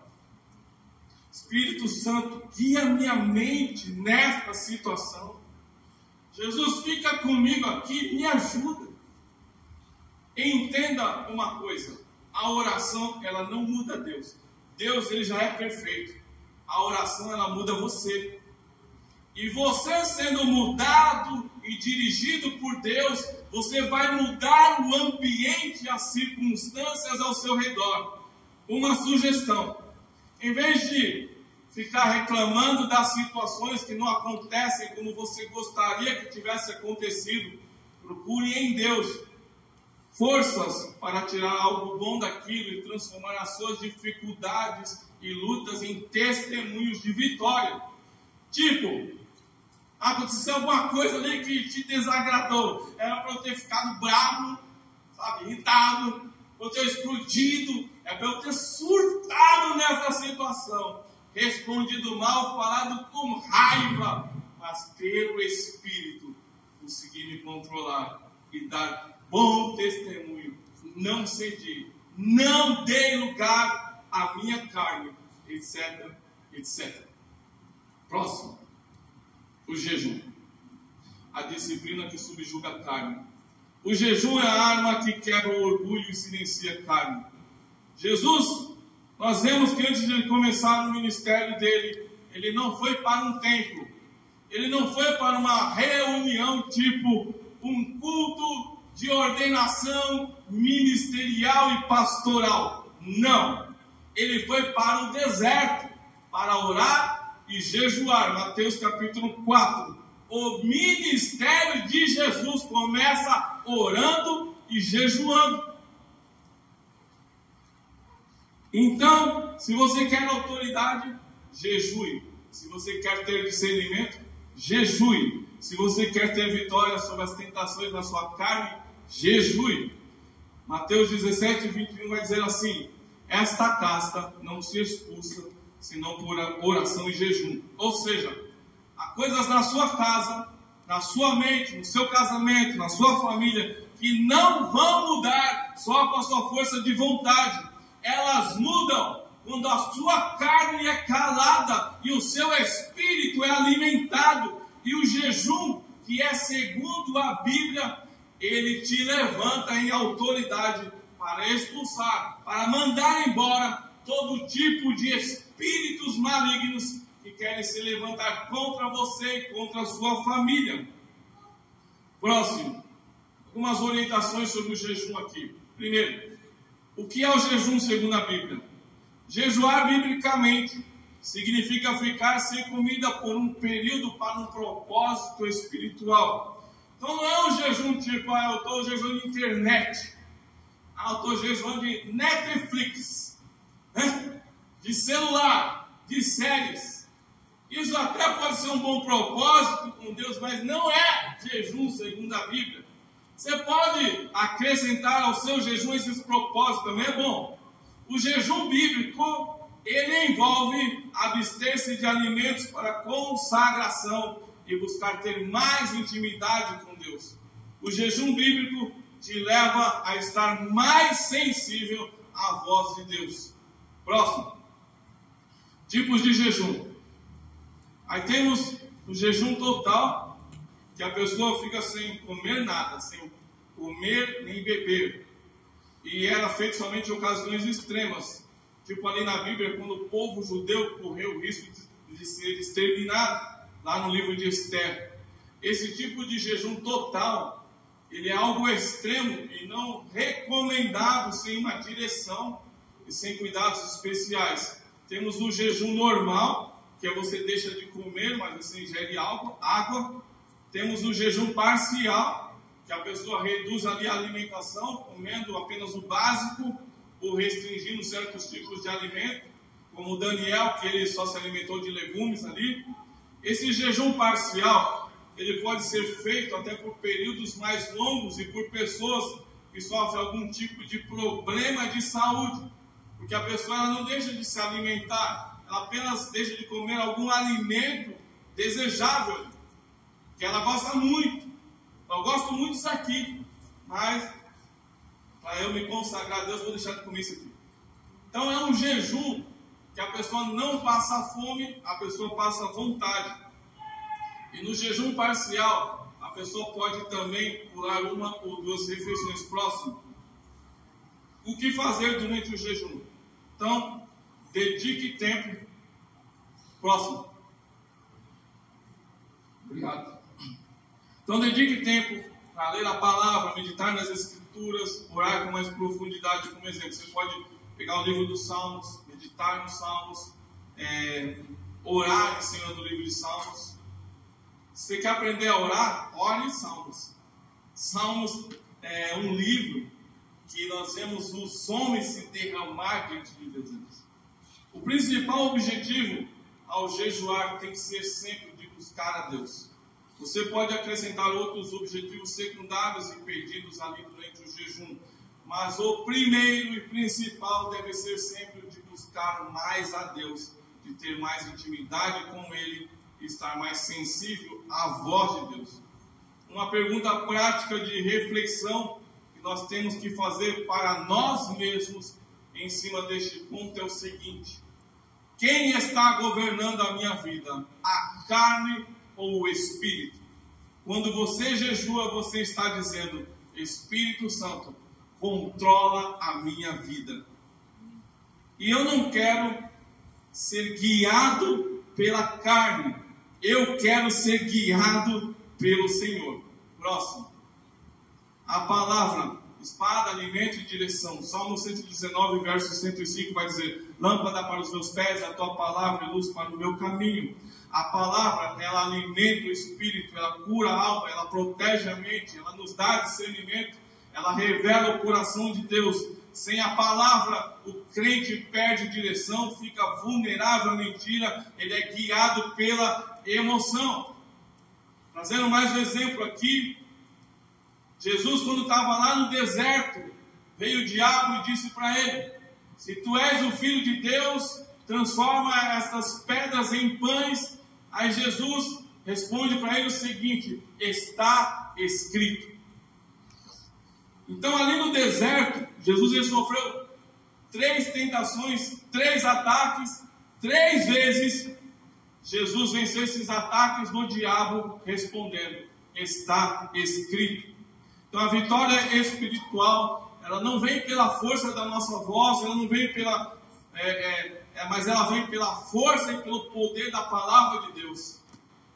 Espírito Santo, guia minha mente nesta situação. Jesus, fica comigo aqui, me ajuda. Entenda uma coisa: a oração, ela não muda Deus. Deus, ele já é perfeito. A oração, ela muda você. E você sendo mudado e dirigido por Deus, você vai mudar o ambiente, as circunstâncias ao seu redor. Uma sugestão: em vez de ficar reclamando das situações que não acontecem como você gostaria que tivesse acontecido, procure em Deus forças para tirar algo bom daquilo e transformar as suas dificuldades e lutas em testemunhos de vitória. Tipo, aconteceu alguma coisa ali que te desagradou. Era para eu ter ficado bravo, irritado, para eu ter explodido, para eu ter surtado nessa situação. Respondido mal, falado com raiva, mas pelo Espírito consegui me controlar e dar bom testemunho. Não cedi, não dei lugar à minha carne, etc, etc. Próximo, o jejum. A disciplina que subjuga a carne. O jejum é a arma que quebra o orgulho e silencia a carne. Jesus, nós vemos que antes de ele começar no ministério dele, ele não foi para um templo, ele não foi para uma reunião tipo um culto de ordenação ministerial e pastoral. Não, ele foi para o deserto, para orar e jejuar. Mateus capítulo 4. O ministério de Jesus começa orando e jejuando. Então, se você quer autoridade, jejue. Se você quer ter discernimento, jejue. Se você quer ter vitória sobre as tentações da sua carne, jejue. Mateus 17, 21 vai dizer assim: esta casta não se expulsa, senão por oração e jejum. Ou seja, há coisas na sua casa, na sua mente, no seu casamento, na sua família, que não vão mudar só com a sua força de vontade. Elas mudam quando a sua carne é calada e o seu espírito é alimentado. E o jejum, que é segundo a Bíblia, ele te levanta em autoridade para expulsar, para mandar embora todo tipo de espíritos malignos que querem se levantar contra você e contra a sua família. Próximo, algumas orientações sobre o jejum aqui. Primeiro, o que é o jejum segundo a Bíblia? Jejuar biblicamente significa ficar sem comida por um período para um propósito espiritual. Então não é um jejum tipo, eu estou jejuando de internet, eu estou jejuando de Netflix, de celular, de séries. Isso até pode ser um bom propósito com Deus, mas não é jejum segundo a Bíblia. Você pode acrescentar ao seu jejum esses propósitos, também é bom. O jejum bíblico, ele envolve abster-se de alimentos para consagração e buscar ter mais intimidade com Deus. O jejum bíblico te leva a estar mais sensível à voz de Deus. Próximo. Tipos de jejum. Aí temos o jejum total, que a pessoa fica sem comer nada, sem comer nem beber. E era feito somente em ocasiões extremas. Tipo ali na Bíblia, quando o povo judeu correu o risco de ser exterminado, lá no livro de Esther. esse tipo de jejum total, ele é algo extremo e não recomendado sem uma direção e sem cuidados especiais. Temos o jejum normal, que é você deixa de comer, mas você ingere água. Temos o jejum parcial, que a pessoa reduz ali a alimentação, comendo apenas o básico, ou restringindo certos tipos de alimento, como o Daniel, que ele só se alimentou de legumes ali. Esse jejum parcial, ele pode ser feito até por períodos mais longos e por pessoas que sofrem algum tipo de problema de saúde, porque a pessoa ela não deixa de se alimentar, ela apenas deixa de comer algum alimento desejável, que ela gosta muito. Eu gosto muito disso aqui, mas para eu me consagrar a Deus, vou deixar de comer isso aqui. Então é um jejum que a pessoa não passa fome, a pessoa passa vontade. E no jejum parcial, a pessoa pode também pular uma ou duas refeições próximas. O que fazer durante o jejum? Então, dedique tempo. Próximo. Obrigado. Então, dedique tempo para ler a palavra, meditar nas escrituras, orar com mais profundidade. Como exemplo, você pode pegar o livro dos Salmos, meditar nos Salmos, orar em cima do livro de Salmos. Se você quer aprender a orar, ore em Salmos. Salmos é um livro que nós vemos os homens se derramar diante de Deus. O principal objetivo ao jejuar tem que ser sempre de buscar a Deus. Você pode acrescentar outros objetivos secundários e perdidos ali durante o jejum, mas o primeiro e principal deve ser sempre o de buscar mais a Deus, de ter mais intimidade com Ele e estar mais sensível à voz de Deus. Uma pergunta prática de reflexão que nós temos que fazer para nós mesmos em cima deste ponto é o seguinte: quem está governando a minha vida? A carne ou o Espírito? Quando você jejua, você está dizendo: Espírito Santo, controla a minha vida. E eu não quero ser guiado pela carne, eu quero ser guiado pelo Senhor. Próximo. A palavra, espada, alimento e direção. Salmo 119, verso 105 vai dizer: lâmpada para os meus pés, a tua palavra é luz para o meu caminho. A palavra, ela alimenta o espírito, ela cura a alma, ela protege a mente, ela nos dá discernimento, ela revela o coração de Deus. Sem a palavra, o crente perde direção, fica vulnerável à mentira, ele é guiado pela emoção. Trazendo mais um exemplo aqui, Jesus, quando estava lá no deserto, veio o diabo e disse para ele: se tu és o Filho de Deus, transforma estas pedras em pães. Aí Jesus responde para ele o seguinte: está escrito. Então ali no deserto, Jesus ele sofreu 3 tentações, 3 ataques, 3 vezes. Jesus venceu esses ataques do diabo respondendo: está escrito. Então a vitória espiritual, ela não vem pela força da nossa voz, ela não vem mas ela vem pela força e pelo poder da palavra de Deus.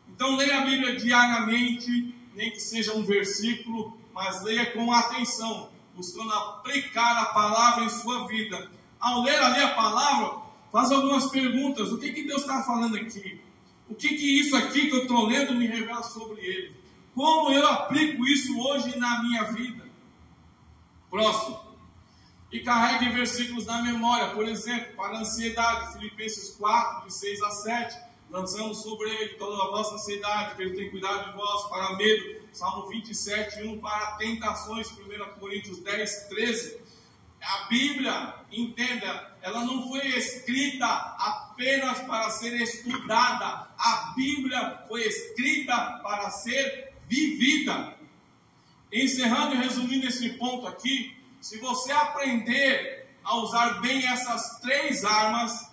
Então leia a Bíblia diariamente, nem que seja um versículo, mas leia com atenção, buscando aplicar a palavra em sua vida. Ao ler ali a palavra, faz algumas perguntas: o que Deus está falando aqui? O que isso aqui que eu estou lendo me revela sobre Ele? Como eu aplico isso hoje na minha vida? Próximo. E carregue versículos na memória, por exemplo, para a ansiedade, Filipenses 4, de 6 a 7, lançamos sobre ele toda a vossa ansiedade, que ele tem cuidado de vós, para medo, Salmo 27, 1, para tentações, 1 Coríntios 10, 13. A Bíblia, entenda, ela não foi escrita apenas para ser estudada, a Bíblia foi escrita para ser vivida. Encerrando e resumindo esse ponto aqui, se você aprender a usar bem essas 3 armas,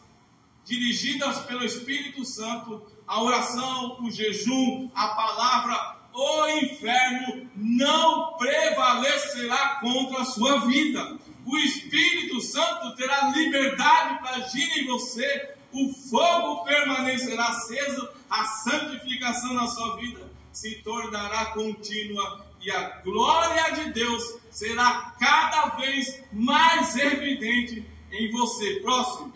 dirigidas pelo Espírito Santo, a oração, o jejum, a palavra, o inferno não prevalecerá contra a sua vida. O Espírito Santo terá liberdade para agir em você, o fogo permanecerá aceso, a santificação na sua vida se tornará contínua e a glória de Deus será cada vez mais evidente em você. Próximo.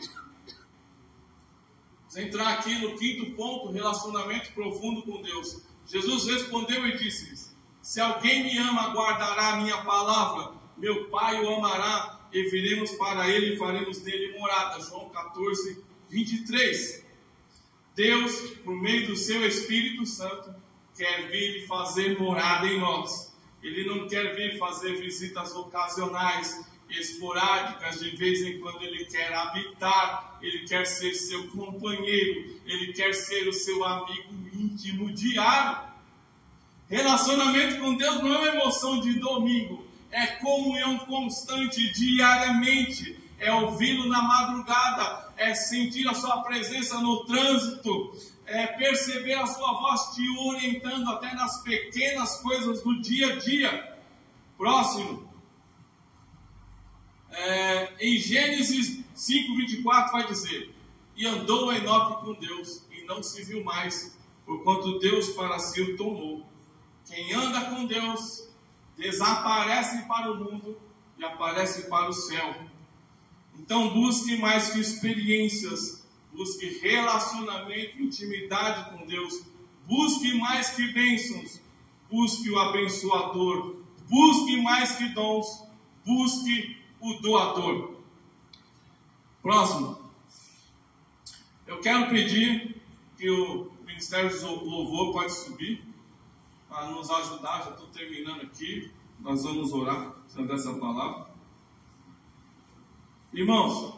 Vamos entrar aqui no quinto ponto, relacionamento profundo com Deus. Jesus respondeu e disse-lhes: se alguém me ama, guardará a minha palavra, meu Pai o amará, e viremos para ele e faremos nele morada. João 14, 23. Deus, por meio do seu Espírito Santo, quer vir fazer morada em nós. Ele não quer vir fazer visitas ocasionais, esporádicas, de vez em quando. Ele quer habitar, ele quer ser seu companheiro, ele quer ser o seu amigo íntimo diário. Relacionamento com Deus não é uma emoção de domingo, é comunhão constante diariamente, é ouvi-lo na madrugada, é sentir a sua presença no trânsito, é perceber a sua voz te orientando até nas pequenas coisas do dia a dia. Próximo. Em Gênesis 5:24 vai dizer: e andou Enoque com Deus, e não se viu mais, porquanto Deus para si o tomou. Quem anda com Deus desaparece para o mundo e aparece para o céu. Então busque mais que experiências, busque relacionamento, intimidade com Deus, busque mais que bênçãos, busque o abençoador, busque mais que dons, busque o doador. Próximo. Eu quero pedir que o Ministério do Louvor pode subir para nos ajudar. Já estou terminando aqui. Nós vamos orar sobre essa palavra. Irmãos,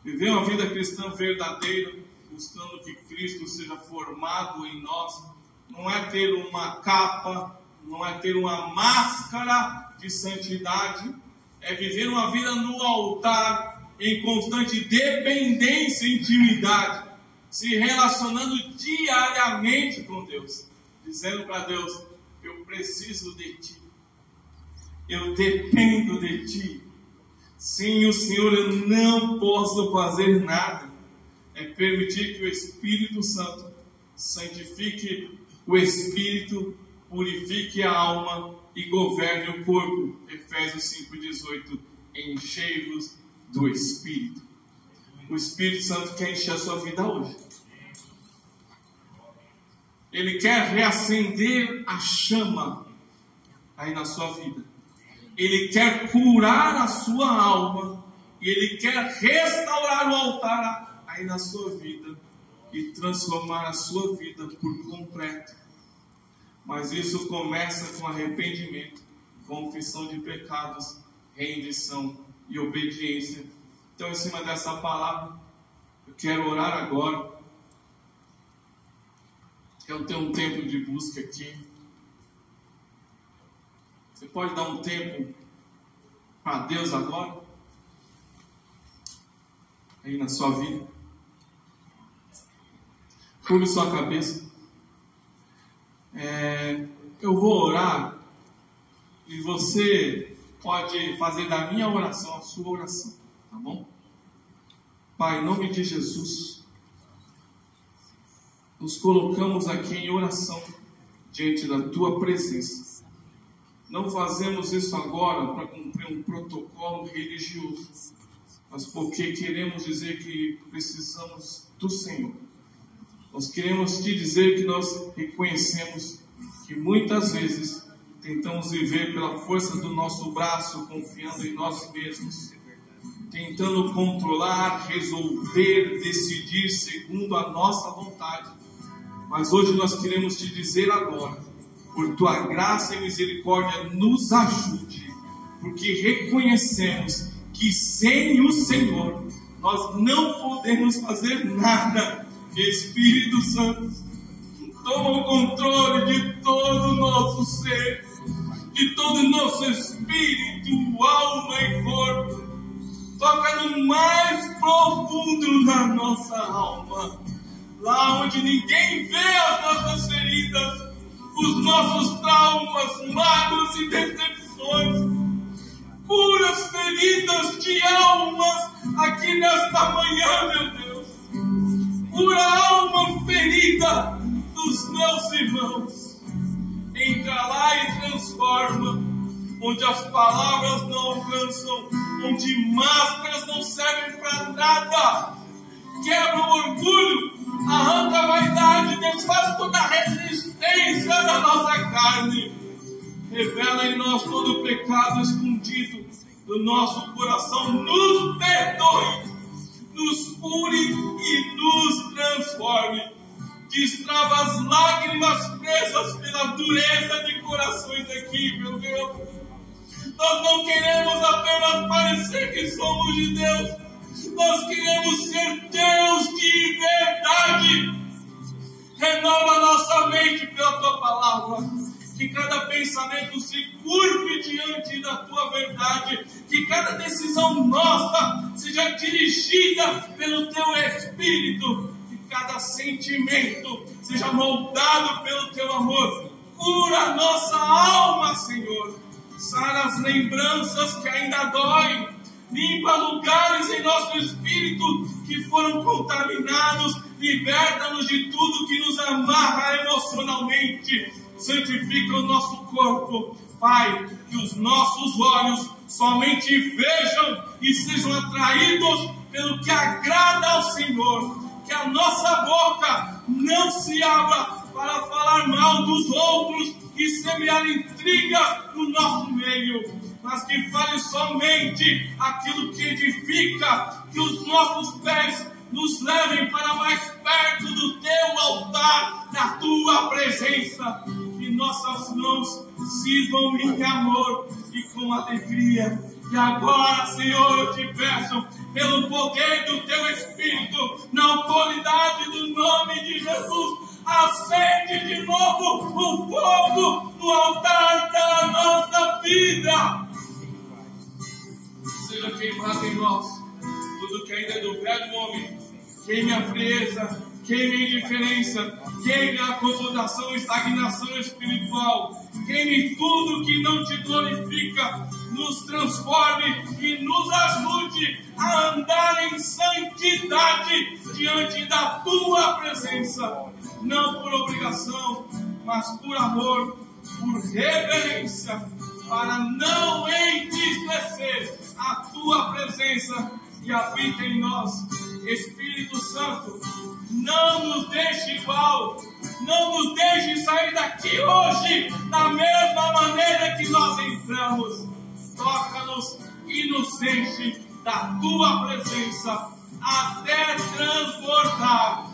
viver uma vida cristã verdadeira, buscando que Cristo seja formado em nós, não é ter uma capa, não é ter uma máscara de santidade, é viver uma vida no altar, em constante dependência e intimidade, se relacionando diariamente com Deus, dizendo para Deus: eu preciso de Ti, eu dependo de Ti. Sem o Senhor eu não posso fazer nada. É permitir que o Espírito Santo santifique o Espírito, purifique a alma e governe o corpo. Efésios 5:18. Enchei-vos do Espírito. O Espírito Santo quer encher a sua vida hoje. Ele quer reacender a chama aí na sua vida. Ele quer curar a sua alma. E Ele quer restaurar o altar aí na sua vida e transformar a sua vida por completo. Mas isso começa com arrependimento, confissão de pecados, rendição e obediência. Então, em cima dessa palavra, eu quero orar agora. Eu tenho um tempo de busca aqui. Você pode dar um tempo para Deus agora? Aí na sua vida. Curve sua cabeça. Eu vou orar e você pode fazer da minha oração a sua oração, tá bom? Pai, em nome de Jesus, nos colocamos aqui em oração diante da Tua presença. Não fazemos isso agora para cumprir um protocolo religioso, mas porque queremos dizer que precisamos do Senhor. Nós queremos te dizer que nós reconhecemos que muitas vezes tentamos viver pela força do nosso braço, confiando em nós mesmos, tentando controlar, resolver, decidir segundo a nossa vontade. Mas hoje nós queremos te dizer agora, por Tua graça e misericórdia, nos ajude, porque reconhecemos que sem o Senhor nós não podemos fazer nada. Espírito Santo, toma o controle de todo o nosso ser, de todo o nosso espírito, alma e corpo. Toca no mais profundo da nossa alma, lá onde ninguém vê as nossas feridas, os nossos traumas, mágoas e decepções. Cura as feridas de almas aqui nesta manhã, meu Deus. Cura a alma ferida dos meus irmãos. entra lá e transforma, onde as palavras não alcançam, onde máscaras não servem para nada. Quebra o orgulho, arranca a vaidade, desfaz toda a resistência da nossa carne. Revela em nós todo o pecado escondido do nosso coração. Nos perdoe, nos cure e nos transforme. Destrava as lágrimas presas pela dureza de corações aqui, meu Deus. Nós não queremos apenas parecer que somos de Deus. Nós queremos ser Deus de verdade. Renova nossa mente pela Tua palavra. Que cada pensamento se curve diante da Tua verdade. Que cada decisão nossa seja dirigida pelo Teu Espírito. Que cada sentimento seja moldado pelo Teu amor. Cura nossa alma, Senhor. Sara as lembranças que ainda doem. Limpa lugares em nosso espírito que foram contaminados. Liberta-nos de tudo que nos amarra emocionalmente. Santifica o nosso corpo. Pai, que os nossos olhos somente vejam e sejam atraídos pelo que agrada ao Senhor. Que a nossa boca não se abra para falar mal dos outros e semear intriga no nosso meio, mas que fale somente aquilo que edifica, que os nossos pés nos levem para mais perto do Teu altar, da Tua presença, que nossas mãos sirvam em amor e com alegria. E agora, Senhor, eu te peço, pelo poder do Teu Espírito, na autoridade do nome de Jesus, acende de novo o fogo no altar da nossa vida. Seja queimado em nós tudo que ainda é do velho homem. Queime a frieza, queime a indiferença, queime a acomodação e estagnação espiritual. Queime tudo que não te glorifica. Nos transforme e nos ajude a andar em santidade diante da Tua presença. Não por obrigação, mas por amor, por reverência, para não entristecer a Tua presença que habita em nós. Espírito Santo, não nos deixe igual, não nos deixe sair daqui hoje da mesma maneira que nós entramos. Toca-nos e nos enche da Tua presença até transbordar.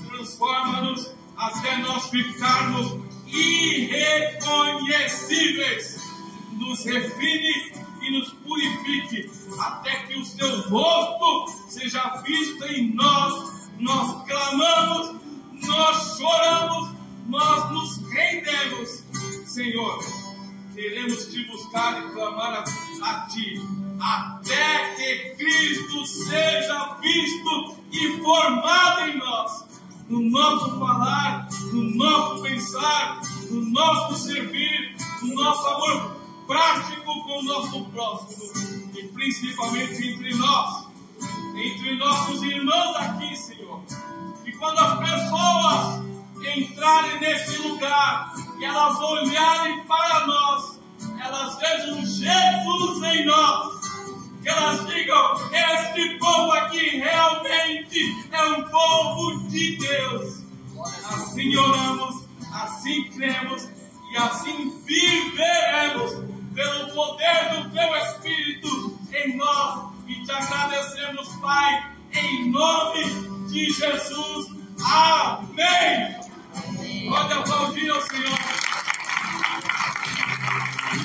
Transforma-nos até nós ficarmos irreconhecíveis. Nos refine e nos purifique até que o Teu rosto seja visto em nós. Nós clamamos, nós choramos, nós nos rendemos. Senhor, queremos Te buscar e clamar a Ti até que Cristo seja visto e formado em nós, no nosso falar, no nosso pensar, no nosso servir, no nosso amor prático com o nosso próximo e principalmente entre nossos irmãos aqui, Senhor. E quando as pessoas entrarem nesse lugar e elas olharem para nós, elas vejam Jesus em nós, que elas digam: este povo aqui realmente é um povo de Deus. Assim oramos, assim cremos e assim viveremos pelo poder do Teu Espírito em nós. E Te agradecemos, Pai, em nome de Jesus. Amém.